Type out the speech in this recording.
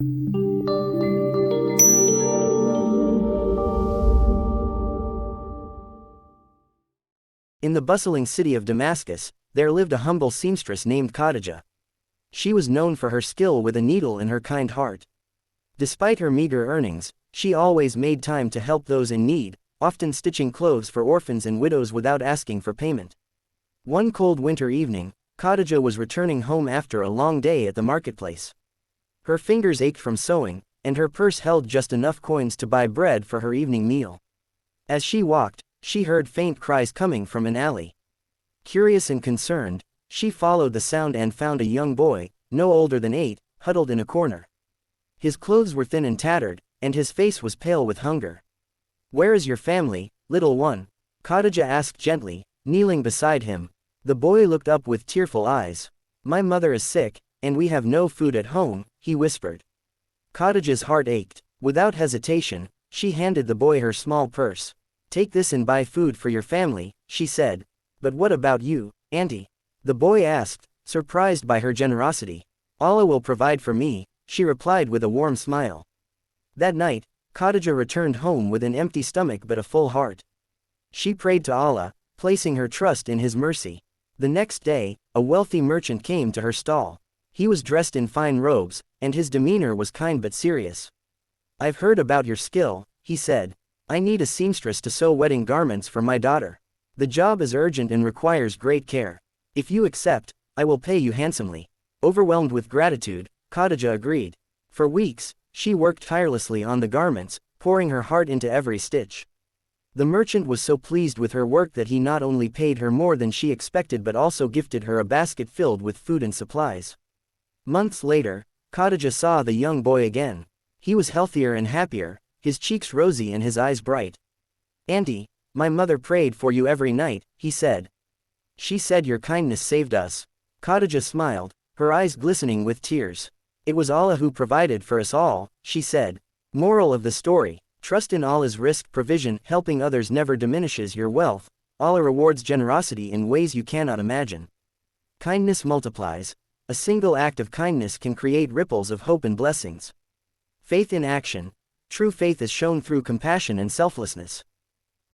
In the bustling city of Damascus, there lived a humble seamstress named Khadija. She was known for her skill with a needle and her kind heart. Despite her meager earnings, she always made time to help those in need, often stitching clothes for orphans and widows without asking for payment. One cold winter evening, Khadija was returning home after a long day at the marketplace. Her fingers ached from sewing, and her purse held just enough coins to buy bread for her evening meal. As she walked, she heard faint cries coming from an alley. Curious and concerned, she followed the sound and found a young boy, no older than 8, huddled in a corner. His clothes were thin and tattered, and his face was pale with hunger. "Where is your family, little one?" Khadija asked gently, kneeling beside him. The boy looked up with tearful eyes. "My mother is sick, and we have no food at home," he whispered. Khadija's heart ached. Without hesitation, she handed the boy her small purse. "Take this and buy food for your family," she said. "But what about you, auntie?" the boy asked, surprised by her generosity. "Allah will provide for me," she replied with a warm smile. That night, Khadija returned home with an empty stomach but a full heart. She prayed to Allah, placing her trust in His mercy. The next day, a wealthy merchant came to her stall. He was dressed in fine robes, and his demeanor was kind but serious. "I've heard about your skill," he said. "I need a seamstress to sew wedding garments for my daughter. The job is urgent and requires great care. If you accept, I will pay you handsomely." Overwhelmed with gratitude, Khadija agreed. For weeks, she worked tirelessly on the garments, pouring her heart into every stitch. The merchant was so pleased with her work that he not only paid her more than she expected but also gifted her a basket filled with food and supplies. Months later, Khadija saw the young boy again. He was healthier and happier, his cheeks rosy and his eyes bright. "Auntie, my mother prayed for you every night," he said. "She said your kindness saved us." Khadija smiled, her eyes glistening with tears. "It was Allah who provided for us all," she said. Moral of the story: trust in Allah's risk provision. Helping others never diminishes your wealth. Allah rewards generosity in ways you cannot imagine. Kindness multiplies. A single act of kindness can create ripples of hope and blessings. Faith in action. True faith is shown through compassion and selflessness.